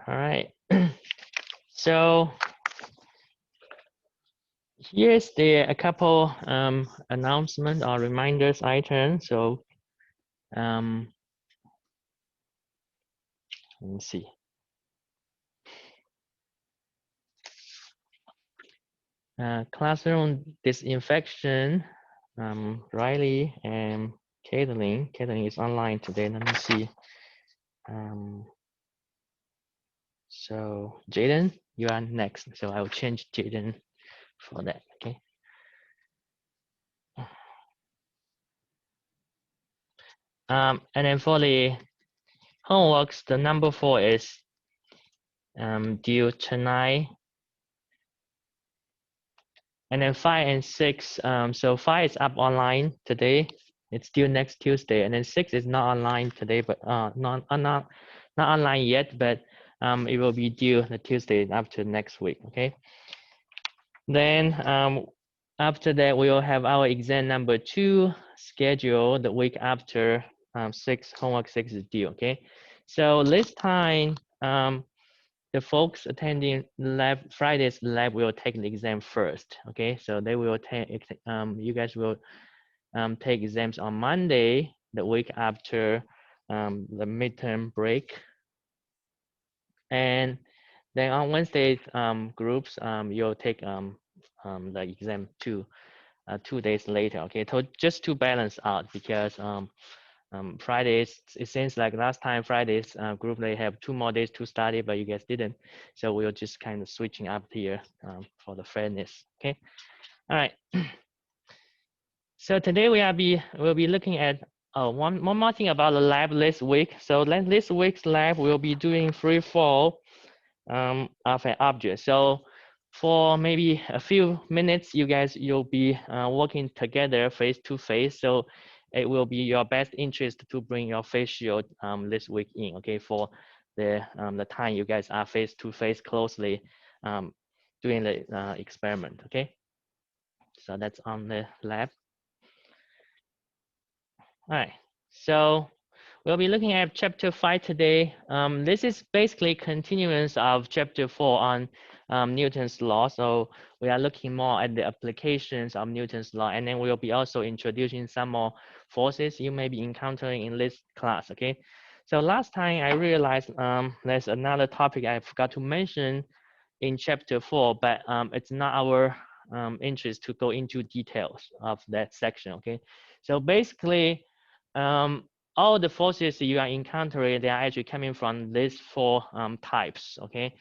All right. So here's a couple announcement or reminders item. So let me see. Classroom disinfection. Riley and Caitlin. Caitlin is online today. Let me see. So Jaden, you are next. So I will change Jaden for that. Okay. And then for the homeworks, the number 4 is due tonight. And then 5 and 6. So 5 is up online today. It's due next Tuesday. And then 6 is not online today, but not online yet, but it will be due the Tuesday after next week. Okay. Then after that, we will have our exam number 2 scheduled the week after 6, homework 6 is due. Okay. So this time, the folks attending lab Friday's lab will take the exam first. Okay, so they will take you guys will take exams on Monday, the week after the midterm break, and then on Wednesday groups you'll take the exam 2 days later. Okay, so just to balance out, because Fridays, it seems like last time Fridays group, they have 2 more days to study, but you guys didn't. So we're just kind of switching up here for the fairness. Okay. All right. So today we'll be looking at one more thing about the lab this week. So this week's lab we'll be doing free fall of an object. So for maybe a few minutes, you'll be working together face to face. So it will be your best interest to bring your face shield this week in, okay, for the time you guys are face to face closely doing the experiment, okay. So that's on the lab. All right, so we'll be looking at chapter 5 today. This is basically continuance of chapter 4 on Newton's law. So we are looking more at the applications of Newton's law, and then we'll be also introducing some more forces you may be encountering in this class, okay? So last time I realized there's another topic I forgot to mention in chapter 4, but it's not our interest to go into details of that section, okay? So basically, all the forces you are encountering, they are actually coming from these 4 types, okay,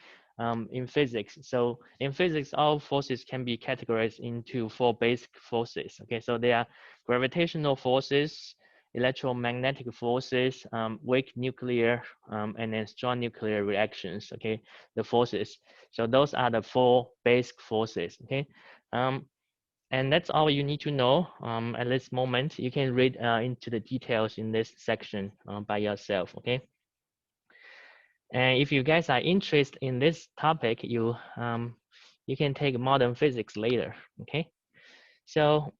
in physics. So in physics, all forces can be categorized into 4 basic forces, okay. So they are gravitational forces, electromagnetic forces, weak nuclear, and then strong nuclear reactions, okay, the forces. So those are the 4 basic forces, okay. And that's all you need to know at this moment. You can read into the details in this section by yourself, okay? And if you guys are interested in this topic, you can take modern physics later, okay? So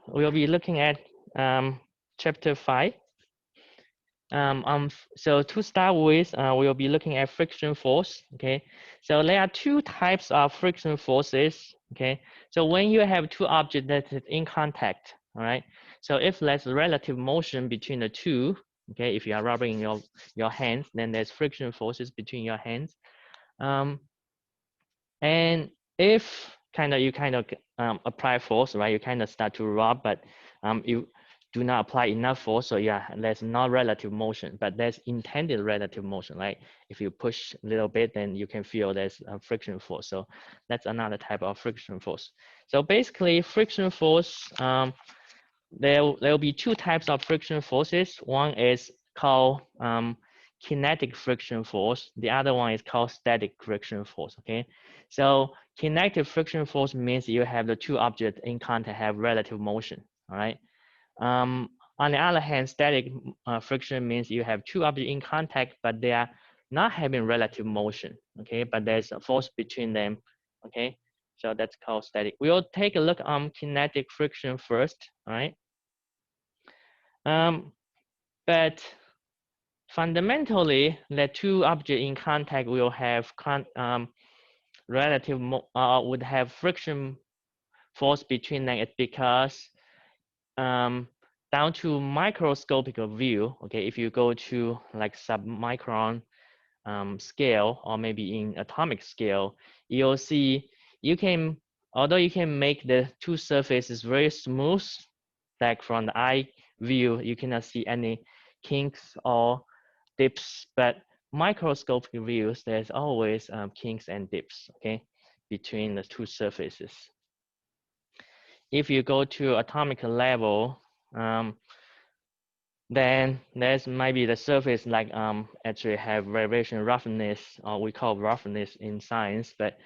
we'll be looking at chapter 5. So to start with, we'll be looking at friction force, okay? So there are 2 types of friction forces, okay? So when you have 2 objects that is in contact, all right? So if there's relative motion between the 2, okay, if you are rubbing your hands, then there's friction forces between your hands. And if you apply force, right? You kind of start to rub, but you do not apply enough force, so yeah, there's not relative motion, but there's intended relative motion, right? If you push a little bit, then you can feel there's a friction force. So that's another type of friction force. So basically, friction force, there will be 2 types of friction forces. One is called kinetic friction force. The other one is called static friction force, okay? So kinetic friction force means you have the 2 objects in contact have relative motion, all right? On the other hand, static friction means you have 2 objects in contact, but they are not having relative motion, okay? But there's a force between them, okay? So that's called static. We'll take a look on kinetic friction first, all right? But fundamentally, the two objects in contact will have would have friction force between them. It's because down to microscopic view, okay, if you go to like submicron scale or maybe in atomic scale, you'll see although you can make the two surfaces very smooth, like from the eye view, you cannot see any kinks or dips, but microscopic views, there's always kinks and dips, okay, between the two surfaces. If you go to atomic level, then there's maybe the surface like actually have variation roughness, or we call roughness in science, but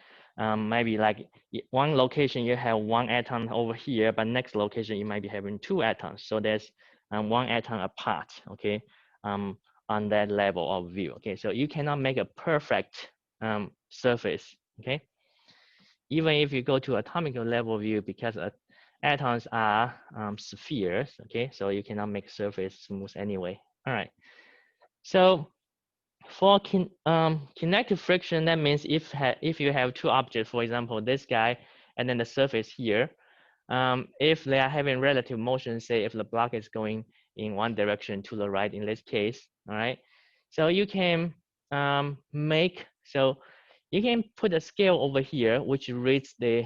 maybe like one location you have one atom over here, but next location you might be having two atoms. So there's one atom apart, okay, on that level of view. Okay, so you cannot make a perfect surface, okay? Even if you go to atomic level view, because atoms are spheres, okay, so you cannot make surface smooth anyway. All right, so for kinetic friction, that means if you have two objects, for example, this guy and then the surface here, if they are having relative motion, say if the block is going in one direction to the right in this case, all right, so you can you can put a scale over here which reads the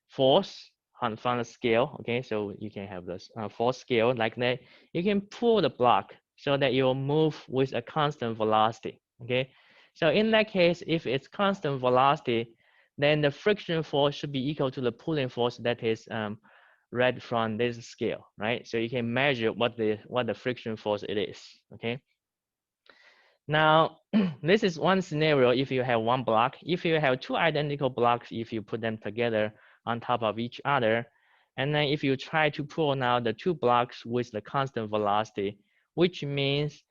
force from the scale, okay, so you can have this force scale like that. You can pull the block so that it will move with a constant velocity, okay. So in that case, if it's constant velocity, then the friction force should be equal to the pulling force that is read from this scale, right? So you can measure what the friction force it is, okay. Now, this is one scenario if you have one block. If you have two identical blocks, if you put them together on top of each other, and then if you try to pull now the two blocks with the constant velocity, which means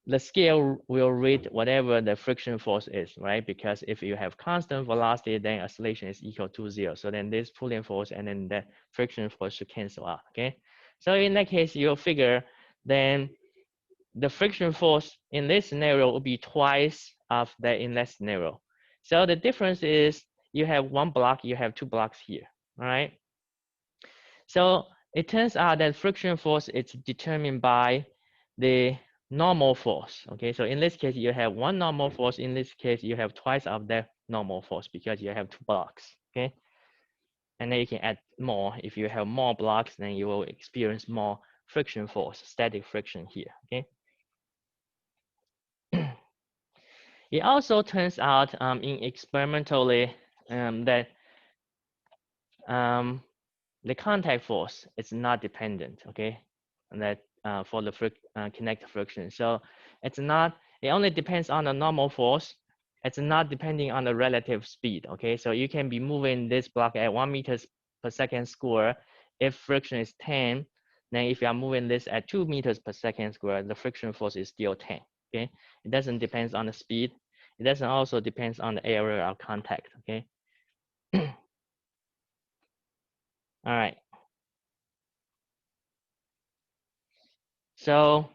the scale will read whatever the friction force is, right? Because if you have constant velocity, then acceleration is equal to 0. So then this pulling force and then the friction force should cancel out, okay? So in that case, you'll figure then the friction force in this scenario will be twice of that in that scenario. So the difference is you have one block, you have two blocks here, all right? So it turns out that friction force is determined by the normal force, okay? So in this case, you have one normal force. In this case, you have twice of that normal force because you have two blocks, okay? And then you can add more. If you have more blocks, then you will experience more friction force, static friction here, okay? It also turns out in experimentally that the contact force is not dependent, okay, and that for the kinetic friction. So it's not, it only depends on the normal force. It's not depending on the relative speed, okay? So you can be moving this block at 1 meters per second square. If friction is 10, then if you are moving this at 2 meters per second square, the friction force is still 10, okay? It doesn't depend on the speed. It doesn't also depends on the area of contact, okay? All right. So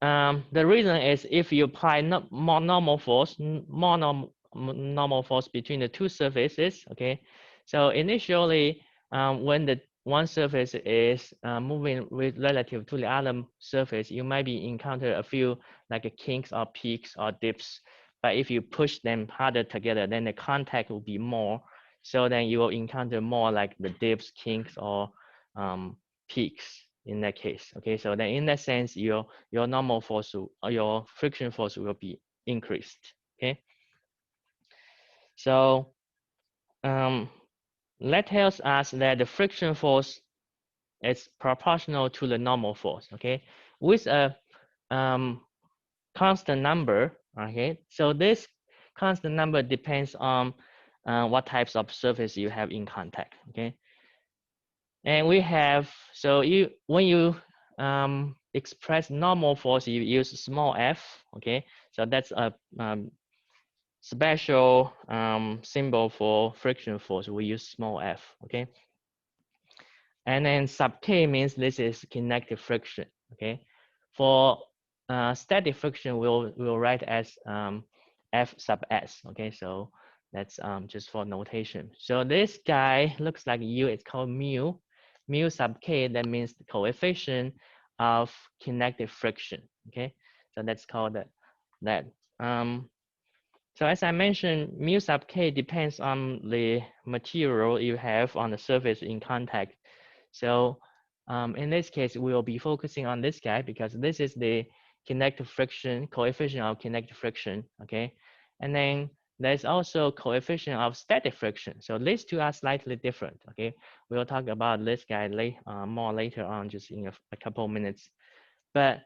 the reason is if you apply more normal force, normal force between the two surfaces, okay? So initially, when the one surface is moving with relative to the other surface, you might be encounter a few like kinks or peaks or dips. But if you push them harder together, then the contact will be more. So then you will encounter more like the dips, kinks, or peaks in that case. Okay, so then in that sense, your normal force or your friction force will be increased. Okay, so that tells us that the friction force is proportional to the normal force. Okay, with a constant number. Okay, so this constant number depends on what types of surface you have in contact. Okay, and we have, so when you express normal force, you use small f, okay? So that's a special symbol for friction force. We use small f, okay? And then sub k means this is kinetic friction, okay? For static friction we'll write as F sub S. Okay, so that's just for notation. So this guy looks like U. It's called mu. Mu sub K. That means the coefficient of kinetic friction. Okay, so that's called that. So as I mentioned, mu sub K depends on the material you have on the surface in contact. So in this case, we will be focusing on this guy because this is the kinetic friction, coefficient of kinetic friction, okay? And then there's also coefficient of static friction. So these two are slightly different, okay? We'll talk about this guy more later on, just in a couple minutes. But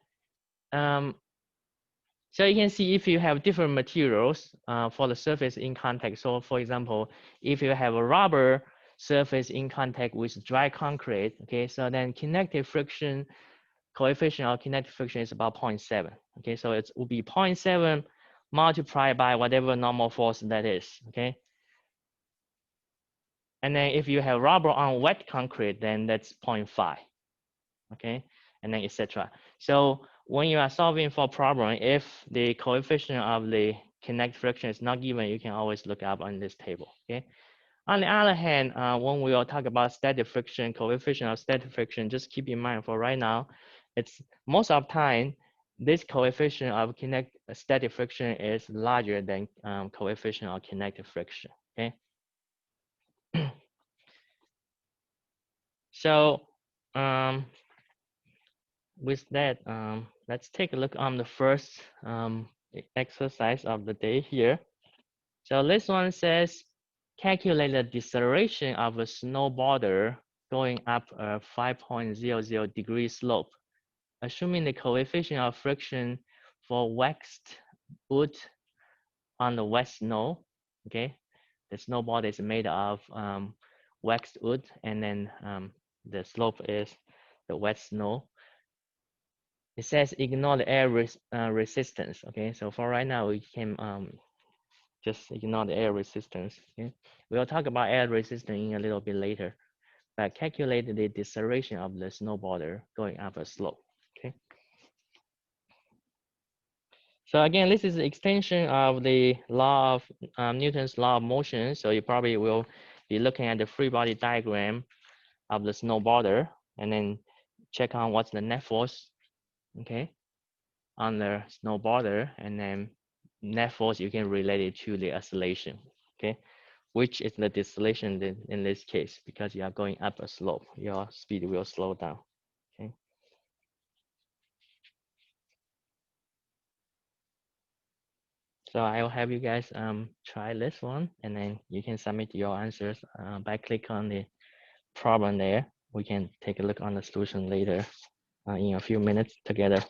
so you can see if you have different materials for the surface in contact. So for example, if you have a rubber surface in contact with dry concrete, okay, so then kinetic friction, coefficient of kinetic friction is about 0.7. Okay, so it will be 0.7 multiplied by whatever normal force that is, okay? And then if you have rubber on wet concrete, then that's 0.5, okay? And then etc. So when you are solving for a problem, if the coefficient of the kinetic friction is not given, you can always look up on this table, okay? On the other hand, when we will talk about static friction, coefficient of static friction, just keep in mind for right now, it's most of the time, this coefficient of static friction is larger than coefficient of kinetic friction, okay? So with that, let's take a look on the first exercise of the day here. So this one says, calculate the deceleration of a snowboarder going up a 5.00 degree slope, assuming the coefficient of friction for waxed wood on the wet snow. Okay, the snowboard is made of waxed wood, and then the slope is the wet snow. It says ignore the air resistance. Okay, so for right now, we can just ignore the air resistance. Okay, we'll talk about air resistance in a little bit later, but calculate the deceleration of the snowboarder going up a slope. Okay. So again, this is the extension of the law of Newton's law of motion. So you probably will be looking at the free body diagram of the snowboarder, and then check on what's the net force, okay, on the snowboarder, and then net force you can relate it to the acceleration, okay, which is the deceleration in this case, because you are going up a slope, your speed will slow down, okay. So I will have you guys try this one, and then you can submit your answers by click on the problem there. We can take a look on the solution later in a few minutes together.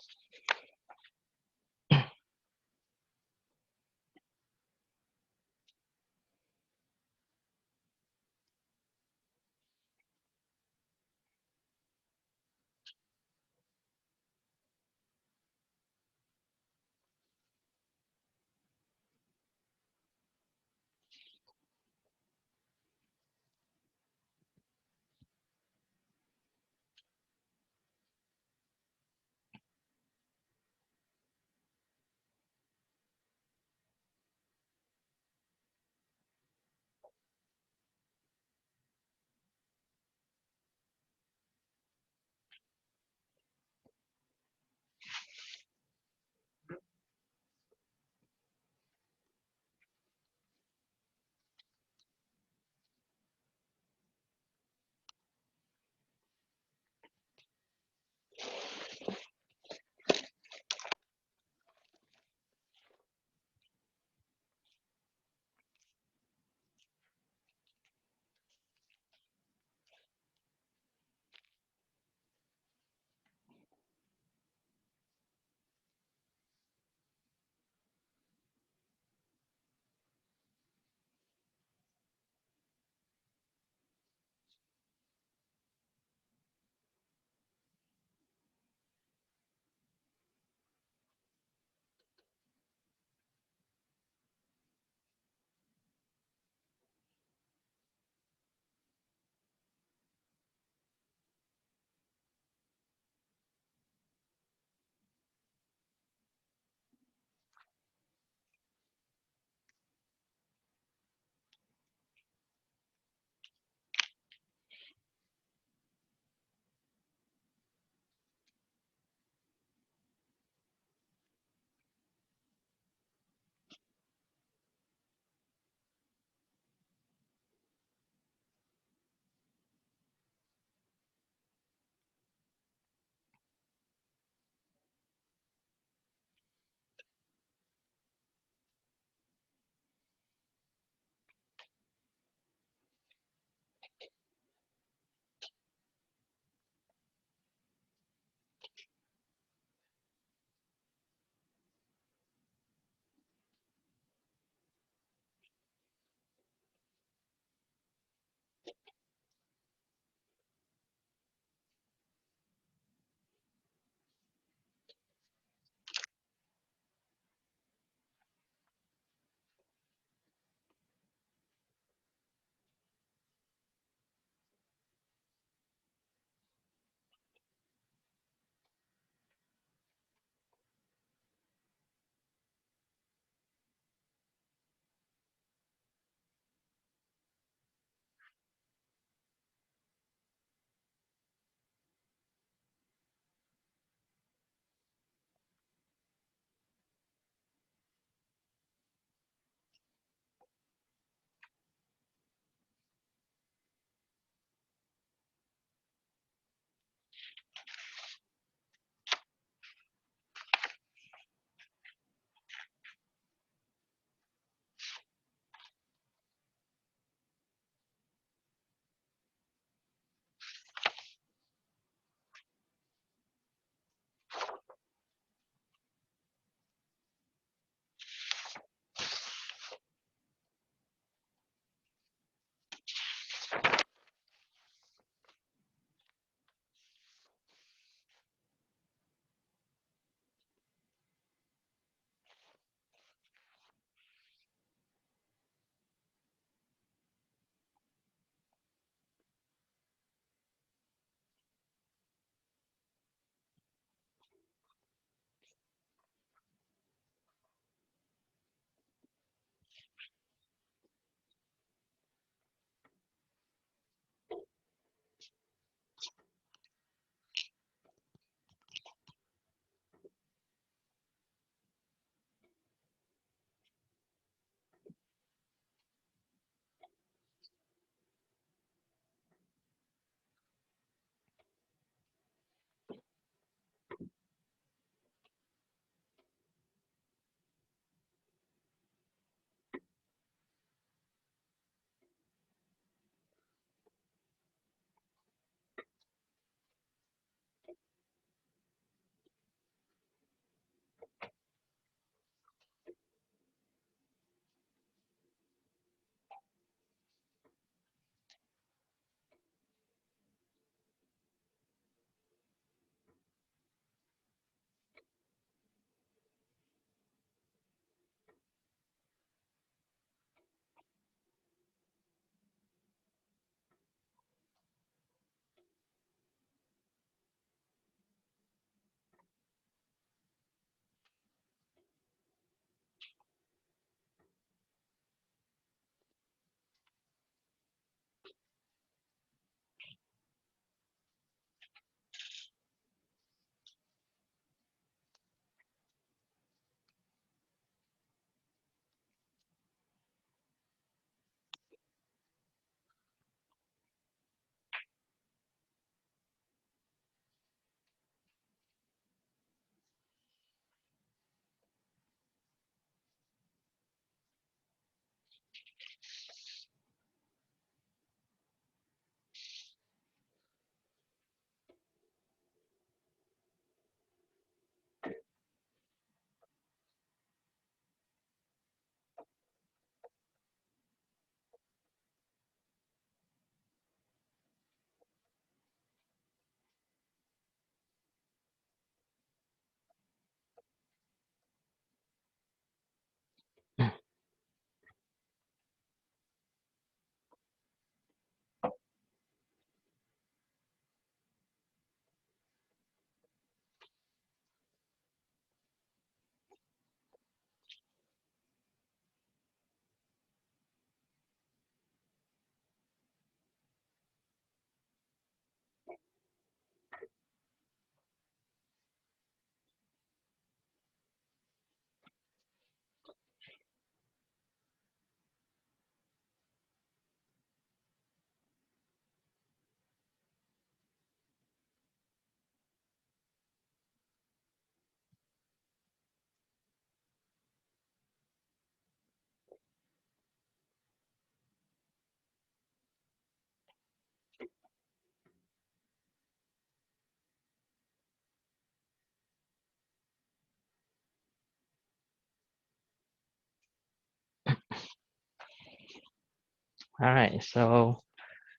All right, so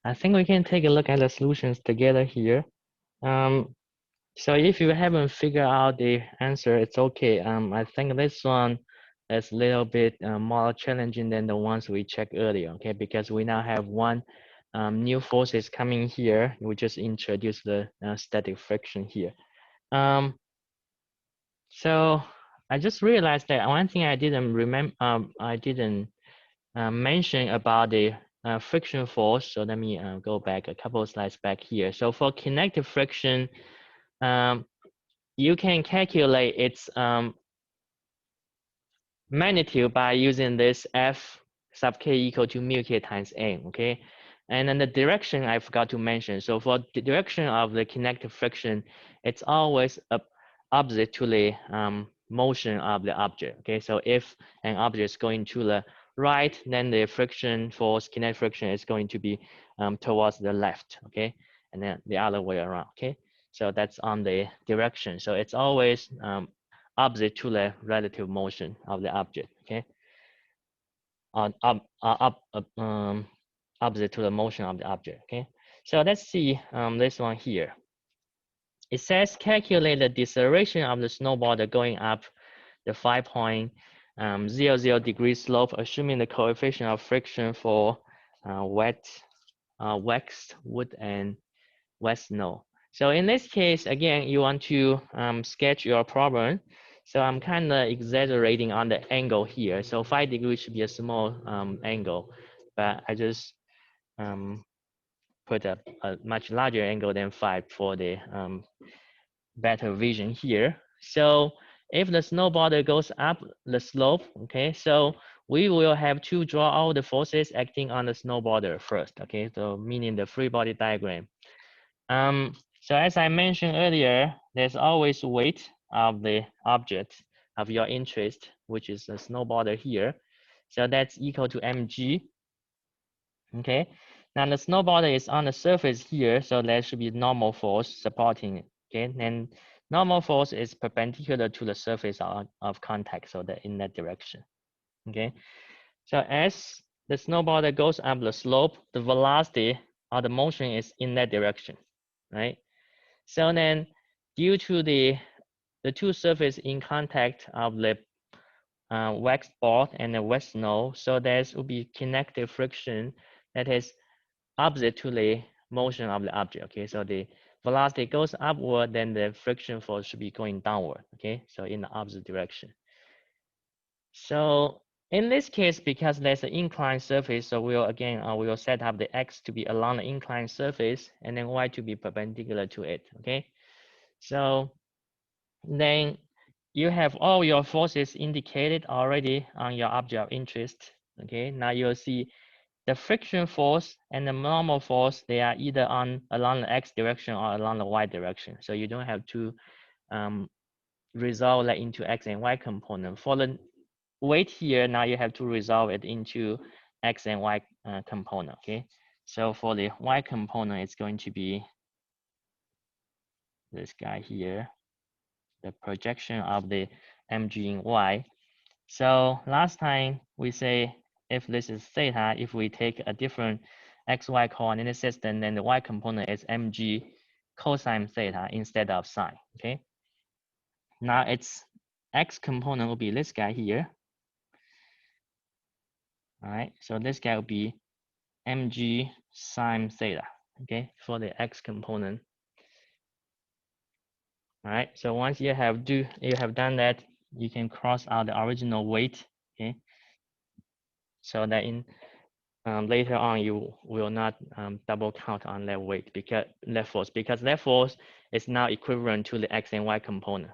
I think we can take a look at the solutions together here. So if you haven't figured out the answer, it's okay. I think this one is a little bit more challenging than the ones we checked earlier, okay? Because we now have one new forces coming here. We just introduced the static friction here. So I just realized that one thing I didn't remember, I didn't mention about the friction force. So let me go back a couple of slides back here. So for kinetic friction, um, you can calculate its magnitude by using this F sub k equal to mu k times m, okay? And then the direction I forgot to mention. So for the direction of the kinetic friction, it's always opposite to the motion of the object, okay? So if an object is going to the right, then the friction force, kinetic friction is going to be towards the left, okay? And then the other way around, okay? So that's on the direction. So it's always opposite to the relative motion of the object, okay? Opposite to the motion of the object, okay? So let's see this one here. It says calculate the deceleration of the snowboarder going up the 5.00 degree slope, assuming the coefficient of friction for waxed wood and wet snow. So in this case, again, you want to sketch your problem. So I'm kind of exaggerating on the angle here. So 5 degrees should be a small angle, but I just put a much larger angle than 5 for the better vision here. So if the snowboarder goes up the slope, okay, so we will have to draw all the forces acting on the snowboarder first, okay, so meaning the free body diagram. So as I mentioned earlier, there's always weight of the object of your interest, which is a snowboarder here. So that's equal to mg, okay? Now the snowboarder is on the surface here, so there should be normal force supporting it, okay? And normal force is perpendicular to the surface of contact, so that in that direction, okay? So as the snowboarder goes up the slope, the velocity or the motion is in that direction, right? So then due to the two surfaces in contact of the wax board and the wet snow, so there will be kinetic friction that is opposite to the motion of the object, okay? So the velocity goes upward, then the friction force should be going downward, okay? So in the opposite direction. So in this case, because there's an inclined surface, so we'll set up the x to be along the inclined surface and then y to be perpendicular to it, okay? So then you have all your forces indicated already on your object of interest. Okay, now you'll see the friction force and the normal force, they are either along the x direction or along the y direction. So you don't have to resolve that into x and y component. For the weight here, now you have to resolve it into x and y component. Okay, so for the y component, it's going to be this guy here, the projection of the mg in y. So last time we say if this is theta, if we take a different xy coordinate system, then the y component is mg cosine theta instead of sine, okay? Now its x component will be this guy here. All right, so this guy will be mg sine theta, okay, for the x component. All right, so once you have done that, you can cross out the original weight, okay? So that in later on you will not double count on that weight because that force is now equivalent to the x and y component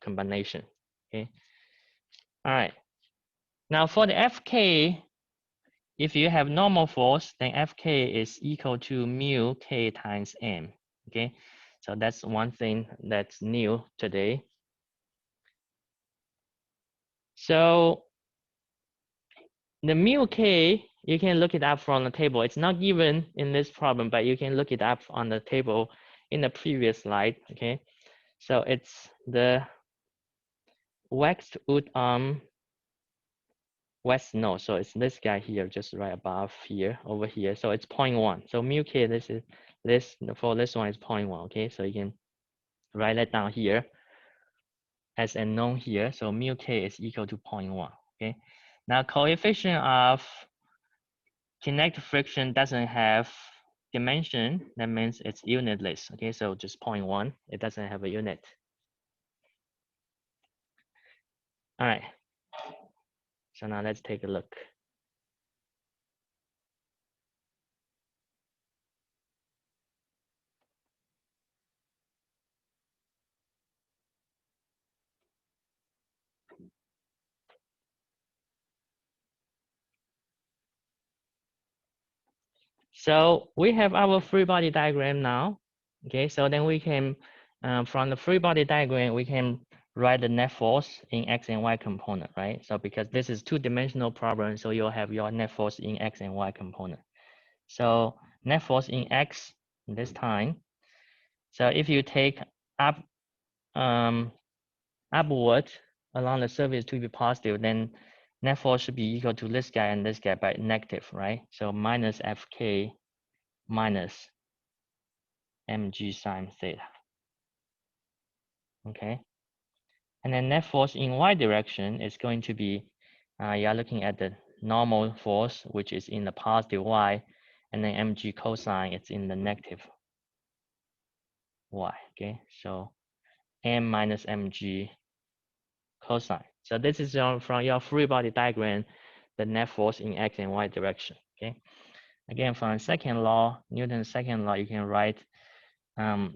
combination. Okay. All right. Now for the Fk, if you have normal force, then Fk is equal to mu k times m. Okay. So that's one thing that's new today. So the mu k, you can look it up from the table. It's not given in this problem, but you can look it up on the table in the previous slide, okay? So it's the waxed wood west node. So it's this guy here, just right above here, over here. So it's 0.1. So mu k, this is this for this one is 0.1. Okay, so you can write that down here as a known here. So mu k is equal to 0.1. Okay, now coefficient of kinetic friction doesn't have dimension. That means it's unitless. Okay, so just 0.1. It doesn't have a unit. All right. So now let's take a look. So we have our free body diagram now. Okay, so then we can, from the free body diagram, we can write the net force in X and Y component, right? So because this is two-dimensional problem, so you'll have your net force in X and Y component. So net force in X this time. So if you take up, upward along the surface to be positive, then net force should be equal to this guy and this guy by negative, right? So minus Fk minus mg sine theta. Okay, and then net force in y direction is going to be, you're looking at the normal force, which is in the positive y, and then mg cosine, it's in the negative y. Okay, so m minus mg cosine. So this is from your free body diagram, the net force in x and y direction. Okay, again, from second law, Newton's second law, you can write,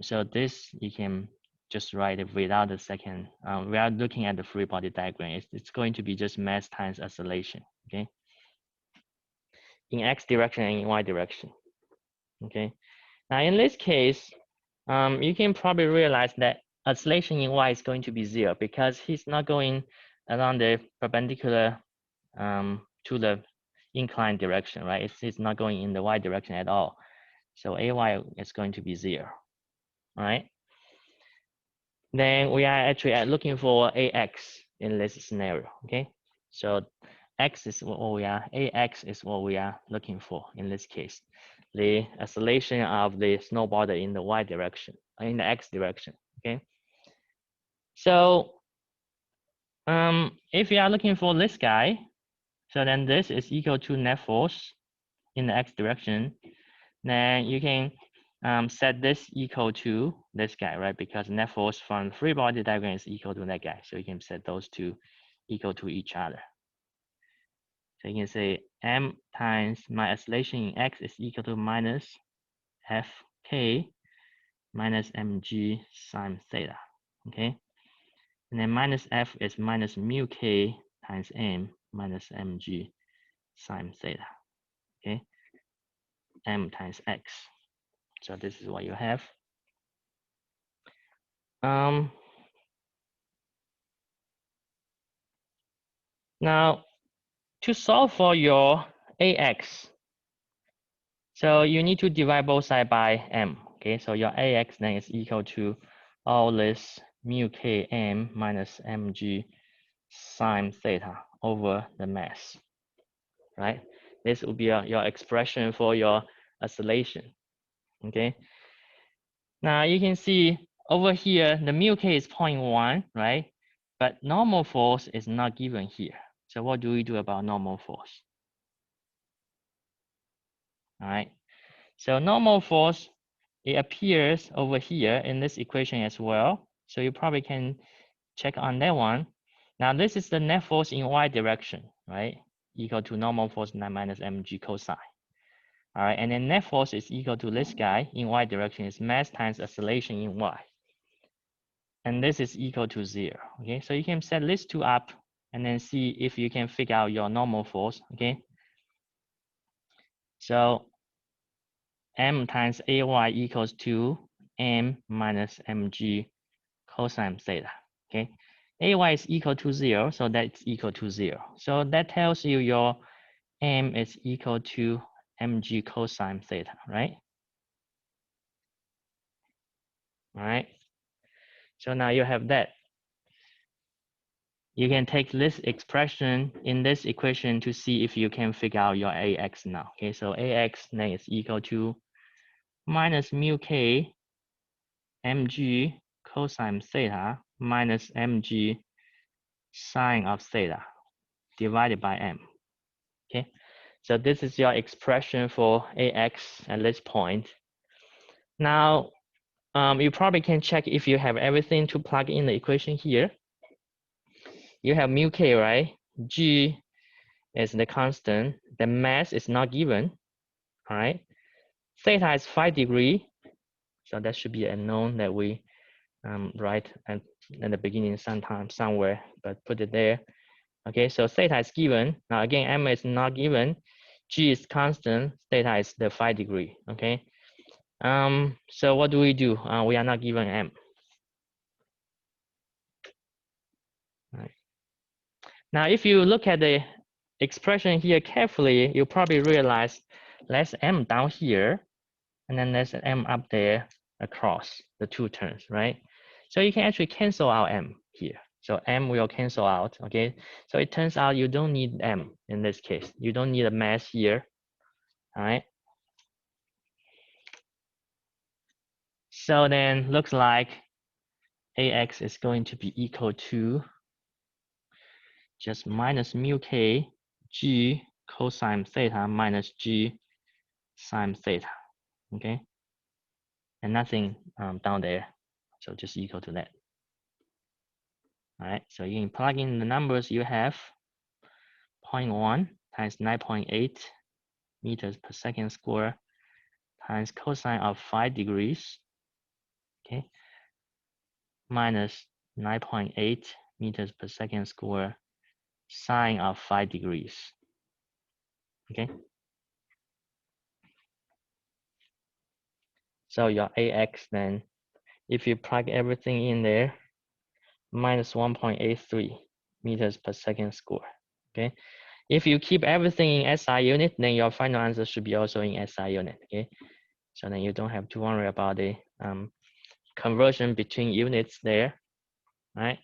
so this you can just write it without the second, we are looking at the free body diagram. It's going to be just mass times acceleration. Okay, in x direction and in y direction. Okay, now in this case, you can probably realize that acceleration in y is going to be 0 because he's not going along the perpendicular to the inclined direction, right? It's not going in the y direction at all. So ay is going to be 0, right? Then we are actually looking for ax in this scenario, okay? So x is what we are, ax is what we are looking for in this case. The acceleration of the snowboarder in the y direction, in the x direction, okay? So if you are looking for this guy, so then this is equal to net force in the x direction. Then you can set this equal to this guy, right? Because net force from free body diagram is equal to that guy. So you can set those two equal to each other. So you can say m times my acceleration in x is equal to minus fk minus mg sine theta, okay? And then minus f is minus mu k times m minus mg sine theta, okay? M times x. So this is what you have. Now, to solve for your ax, so you need to divide both sides by m. Okay, so your ax then is equal to all this mu k m minus mg sine theta over the mass, right? This will be your expression for your acceleration. Okay. Now you can see over here the mu k is 0.1, right? But normal force is not given here. So what do we do about normal force? All right. So normal force, it appears over here in this equation as well. So you probably can check on that one. Now this is the net force in y direction, right? Equal to normal force minus mg cosine. All right, and then net force is equal to this guy in y direction is mass times acceleration in y. And this is equal to 0, okay? So you can set these two up and then see if you can figure out your normal force, okay? So m times ay equals to m minus mg cosine theta, okay? Ay is equal to 0, so that's equal to 0. So that tells you your m is equal to mg cosine theta, right? All right. So now you have that. you can take this expression in this equation to see if you can figure out your AX now. Okay, so AX then is equal to minus mu K mg cosine theta minus mg sine of theta divided by m. Okay, so this is your expression for AX at this point. Now, you probably can check if you have everything to plug in the equation here. You have mu K, right? G is the constant. The mass is not given, all right? Theta is 5 degrees, so that should be a known that we write at the beginning sometime somewhere, but put it there. Okay, so theta is given. Now again, m is not given. G is constant. Theta is the 5 degree. Okay. So what do? We are not given m. Right. Now, if you look at the expression here carefully, you probably realize there's m down here, and then there's an m up there across the two terms, right? So you can actually cancel out m here. So m will cancel out, okay? So it turns out you don't need m in this case. You don't need a mass here, all right? So then looks like AX is going to be equal to just minus mu K G cosine theta minus G sine theta, okay? And nothing down there, so just equal to that. All right, so you can plug in the numbers you have. 0.1 times 9.8 meters per second square times cosine of 5 degrees, okay, minus 9.8 meters per second square sine of 5 degrees, okay? So your AX then, if you plug everything in there, minus 1.83 meters per second square, okay? If you keep everything in SI unit, then your final answer should be also in SI unit, okay? So then you don't have to worry about the conversion between units there, right?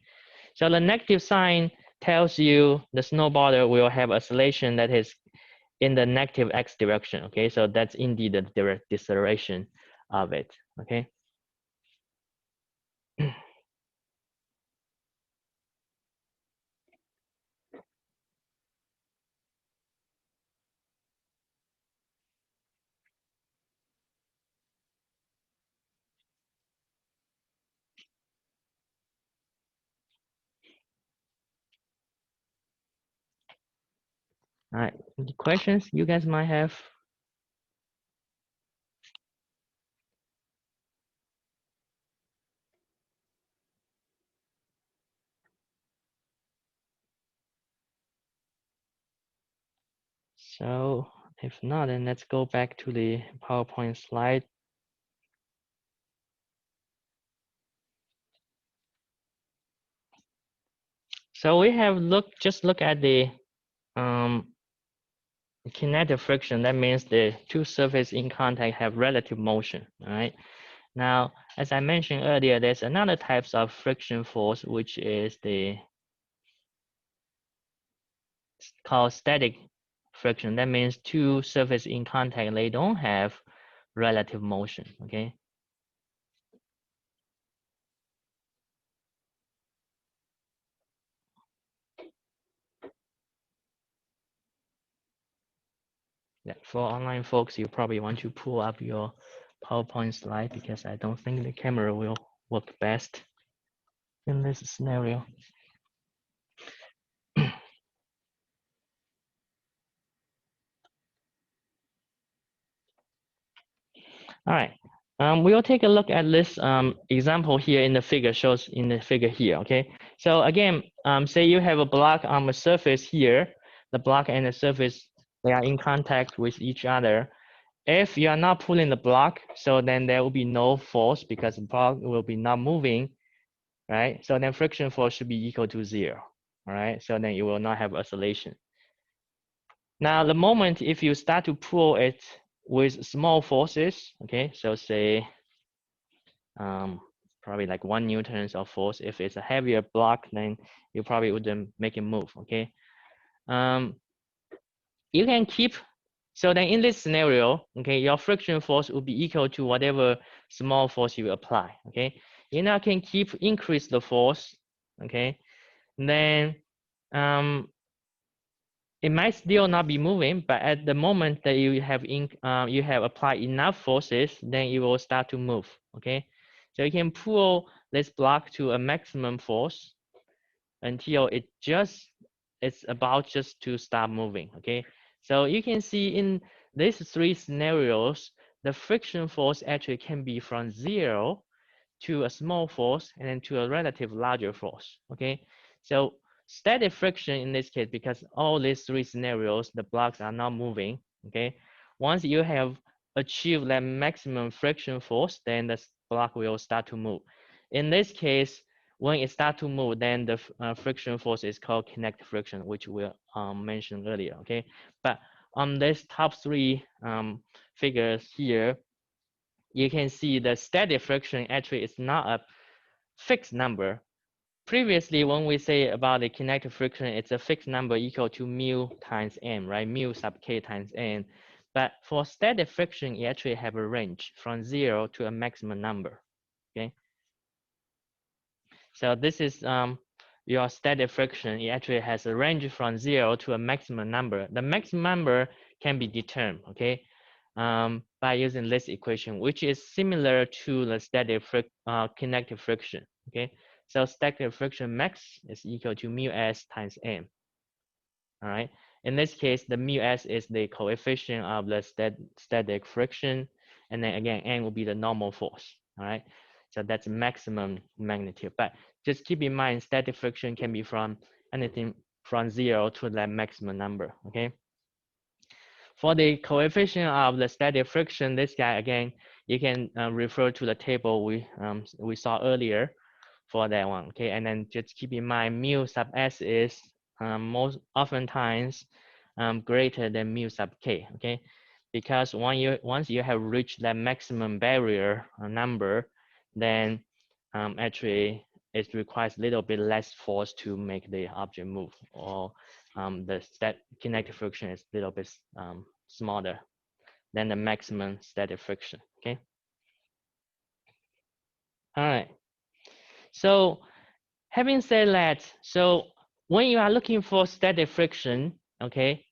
So the negative sign tells you the snowballer will have oscillation that is in the negative x direction, okay? So that's indeed the direct deceleration of it, okay? All right, any questions you guys might have? So if not, then let's go back to the PowerPoint slide. So we have just look at the kinetic friction. That means the two surfaces in contact have relative motion, all right? Now, as I mentioned earlier, there's another types of friction force, which is called static friction. That means two surfaces in contact, they don't have relative motion, okay? Yeah, for online folks, you probably want to pull up your PowerPoint slide because I don't think the camera will work best in this scenario. All right, we'll take a look at this example here in the figure, shows in the figure here, okay? So again, say you have a block on a surface here, the block and the surface, they are in contact with each other. If you are not pulling the block, so then there will be no force because the block will be not moving, right? So then friction force should be equal to 0, all right? So then you will not have oscillation. Now, the moment if you start to pull it with small forces, okay, so say probably like 1 newtons of force. If it's a heavier block, then you probably wouldn't make it move. Okay. Um, you can keep. So then in this scenario, okay, your friction force will be equal to whatever small force you apply. Okay. You now can keep increase the force. Okay. Then it might still not be moving, but at the moment that you have applied enough forces, then it will start to move. Okay, so you can pull this block to a maximum force until it's about just to start moving. Okay, so you can see in these three scenarios, the friction force actually can be from 0 to a small force and then to a relative larger force. Okay, so static friction in this case, because all these three scenarios, the blocks are not moving. Okay, once you have achieved that maximum friction force, then the block will start to move. In this case, when it starts to move, then the friction force is called kinetic friction, which we mentioned earlier. Okay, but on this top three figures here, you can see the static friction actually is not a fixed number. Previously, when we say about the kinetic friction, it's a fixed number equal to mu times m, right? Mu sub k times n. But for static friction, you actually have a range from 0 to a maximum number. Okay. So this is your static friction. It actually has a range from 0 to a maximum number. The maximum number can be determined, okay, by using this equation, which is similar to the static kinetic friction, okay. So static friction max is equal to mu s times m. All right. In this case, the mu s is the coefficient of the static friction, and then again, n will be the normal force. All right. So that's maximum magnitude. But just keep in mind, static friction can be from anything from 0 to that maximum number. Okay. For the coefficient of the static friction, this guy again, you can refer to the table we saw earlier for that one. Okay, and then just keep in mind mu sub s is most oftentimes greater than mu sub k. Okay, because once you have reached that maximum barrier number, then actually it requires a little bit less force to make the object move, or the kinetic friction is a little bit smaller than the maximum static friction. Okay. All right. So having said that, so when you are looking for static friction, okay,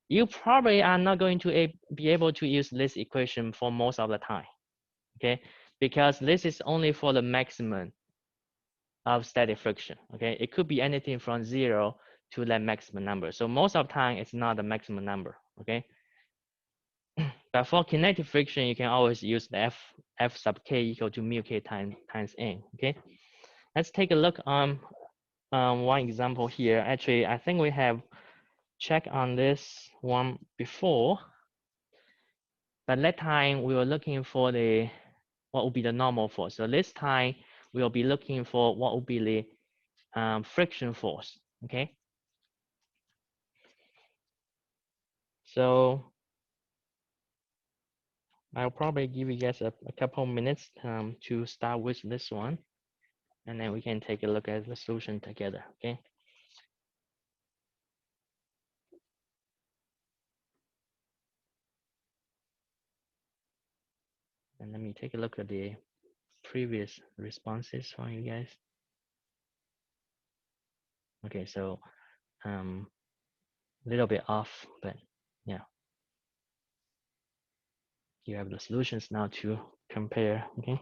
you probably are not going to be able to use this equation for most of the time, okay, because this is only for the maximum of static friction. Okay, it could be anything from 0 to that maximum number. So most of the time, it's not the maximum number. Okay, but for kinetic friction, you can always use the f sub k equal to mu k times n. Okay, let's take a look on one example here. Actually, I think we have checked on this one before, but that time we were looking for the what would be the normal force. So this time we'll be looking for what would be the friction force. Okay. So I'll probably give you guys a couple minutes to start with this one, and then we can take a look at the solution together. Okay. And let me take a look at the previous responses from you guys. Okay, so a little bit off, but yeah, you have the solutions now to compare. Okay.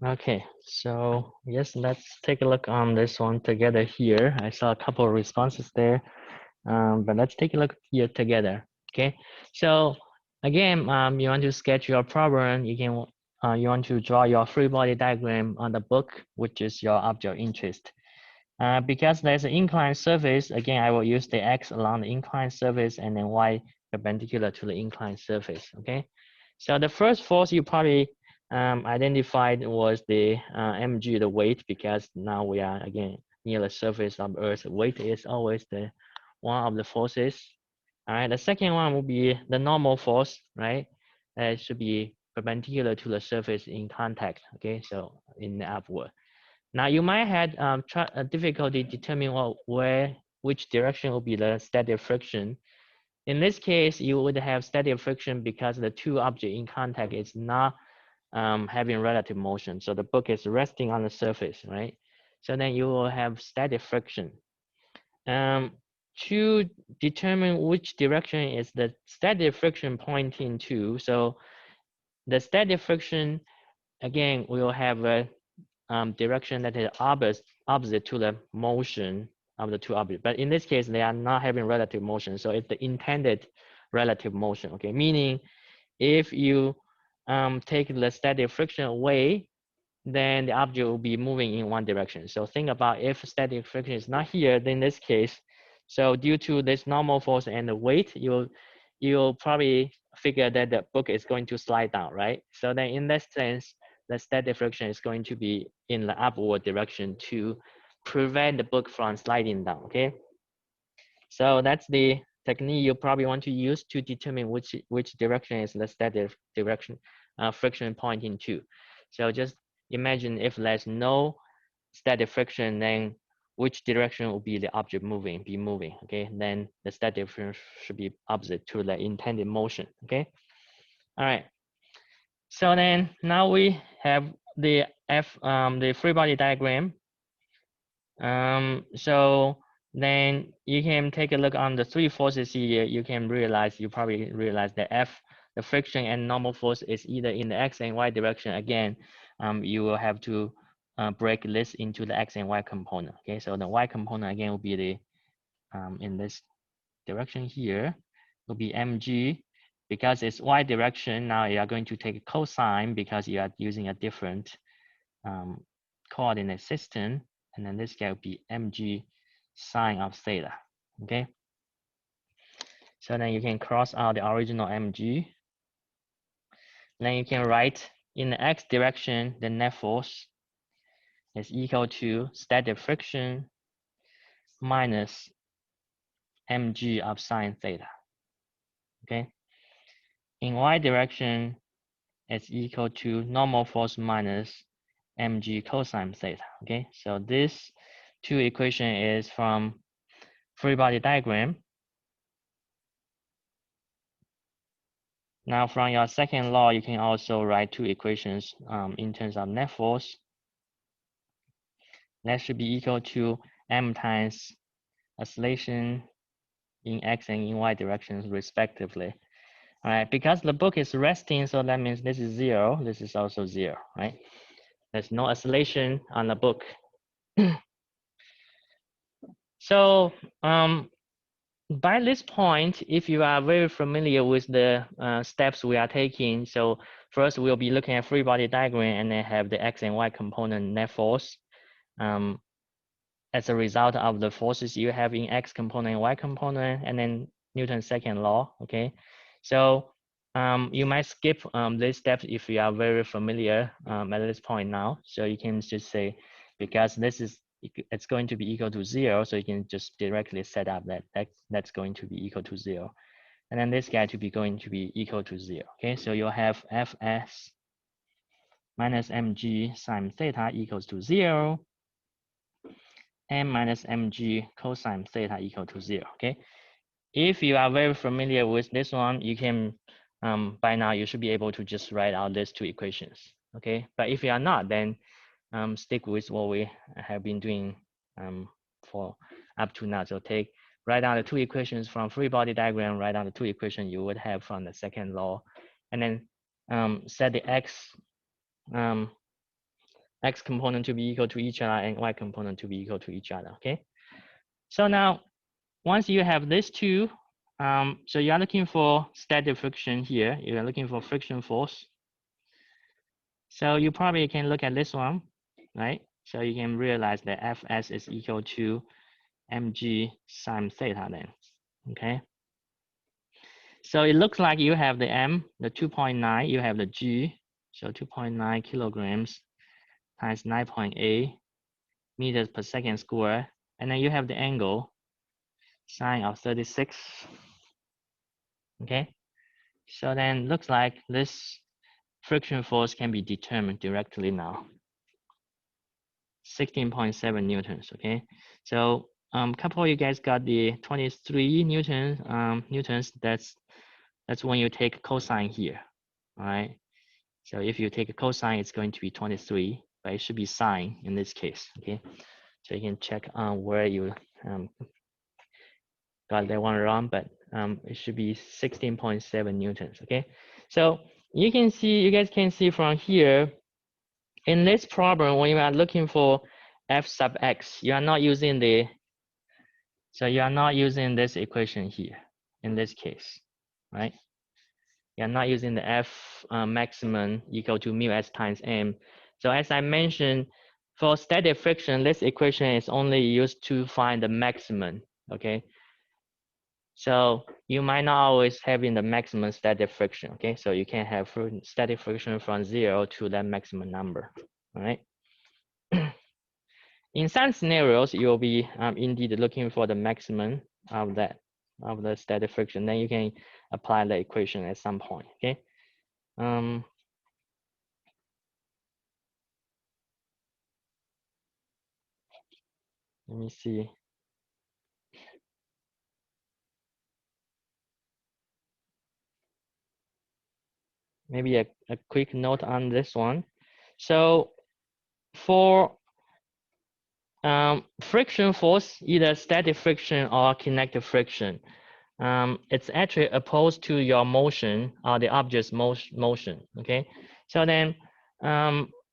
Okay, so yes, let's take a look on this one together here. I saw a couple of responses there, but let's take a look here together. Okay, so again, you want to sketch your problem. You want to draw your free body diagram on the book, which is your object of interest. Because there's an inclined surface, again, I will use the x along the inclined surface and then y perpendicular to the inclined surface, okay? So the first force you probably identified was the mg, the weight, because now we are, again, near the surface of Earth. Weight is always the one of the forces. All right, the second one will be the normal force, right? It should be perpendicular to the surface in contact, okay? So in the upward. Now you might have difficulty determining which direction will be the static friction. In this case, you would have static friction because the two objects in contact is not having relative motion. So the book is resting on the surface, right? So then you will have static friction. To determine which direction is the static friction pointing to, so the static friction, again, will have a direction that is opposite to the motion of the two objects. But in this case, they are not having relative motion. So it's the intended relative motion, okay? Meaning if you take the static friction away, then the object will be moving in one direction. So think about if static friction is not here, then in this case, so due to this normal force and the weight, you'll probably figure that the book is going to slide down, right? So then in that sense, the static friction is going to be in the upward direction to prevent the book from sliding down, okay? So that's the technique you probably want to use to determine which direction is the static direction friction pointing to. So just imagine if there's no static friction, then which direction will be the object moving, okay? Then the static friction should be opposite to the intended motion, okay? All right. So then now we have the the free body diagram. So then you can take a look on the three forces here. You probably realize that the friction and normal force is either in the x and y direction. Again, you will have to break this into the x and y component. Okay, so the y component again will be the in this direction here will be mg. Because it's y direction, now you are going to take a cosine because you are using a different coordinate system. And then this guy will be mg sine of theta, okay? So then you can cross out the original mg. Then you can write in the x direction, the net force is equal to static friction minus mg of sine theta, okay? In y direction, it's equal to normal force minus mg cosine theta, okay? So this two equation is from free body diagram. Now from your second law, you can also write two equations in terms of net force. That should be equal to m times acceleration in x and in y directions respectively. All right, because the book is resting, so that means this is 0, this is also 0, right? There's no acceleration on the book. So by this point, if you are very familiar with the steps we are taking, so first we'll be looking at free body diagram and then have the x and y component net force as a result of the forces you have in x component and y component, and then Newton's second law, okay? So you might skip these steps if you are very familiar at this point now. So you can just say, because this is, it's going to be equal to 0, so you can just directly set up that's going to be equal to 0. And then this guy to be going to be equal to 0, okay? So you'll have Fs minus mg sine theta equals to 0, and minus mg cosine theta equal to 0, okay? If you are very familiar with this one, you can, by now you should be able to just write out these two equations, okay? But if you are not, then stick with what we have been doing for up to now. So write down the two equations from free body diagram, write down the two equations you would have from the second law, and then set the x component to be equal to each other and y component to be equal to each other, okay? So now, once you have these two, so you are looking for static friction here, you are looking for friction force. So you probably can look at this one, right? So you can realize that Fs is equal to mg sine theta then, okay? So it looks like you have the m, the 2.9, you have the g, so 2.9 kilograms times 9.8 meters per second square, and then you have the angle, sine of 36, okay? So then looks like this friction force can be determined directly now. 16.7 newtons, okay? So couple of you guys got the 23 newtons, that's when you take cosine here, all right? So if you take a cosine, it's going to be 23, but it should be sine in this case, okay? So you can check on where you got that one wrong, but it should be 16.7 newtons, okay? So you guys can see from here, in this problem, when you are looking for f sub x, you are not using the So you are not using this equation here in this case, right? You're not using the F maximum equal to mu s times m. So as I mentioned, for static friction, this equation is only used to find the maximum, okay? So you might not always have in the maximum static friction, okay? So you can have static friction from 0 to that maximum number, all right? In some scenarios, you'll be indeed looking for the maximum of the static friction. Then you can apply the equation at some point, okay? Let me see. Maybe a quick note on this one. So for friction force, either static friction or kinetic friction, it's actually opposed to your motion or the object's motion, okay? So then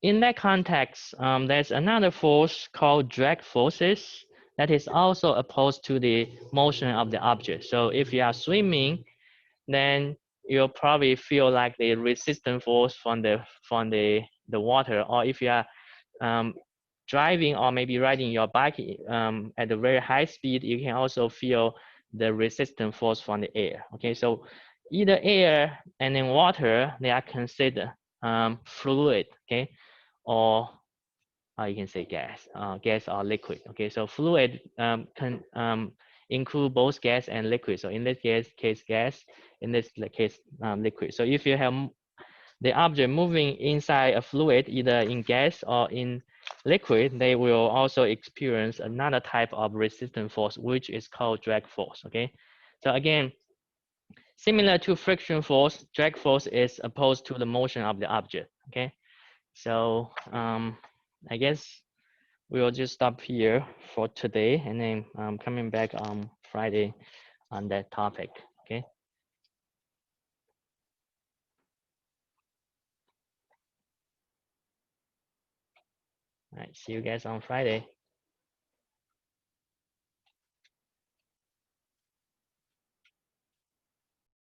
in that context, there's another force called drag forces that is also opposed to the motion of the object. So if you are swimming, then you'll probably feel like the resistance force from the water, or if you are driving or maybe riding your bike at a very high speed, you can also feel the resistance force from the air. Okay, so either air and then water, they are considered fluid, okay, or you can say gas or liquid. Okay, so fluid can include both gas and liquid. So in this case gas, in this case liquid. So if you have the object moving inside a fluid, either in gas or in liquid, they will also experience another type of resistance force, which is called drag force. Okay, so again, similar to friction force, drag force is opposed to the motion of the object. Okay, so I guess we will just stop here for today, and then coming back on Friday on that topic. Okay. All right. See you guys on Friday.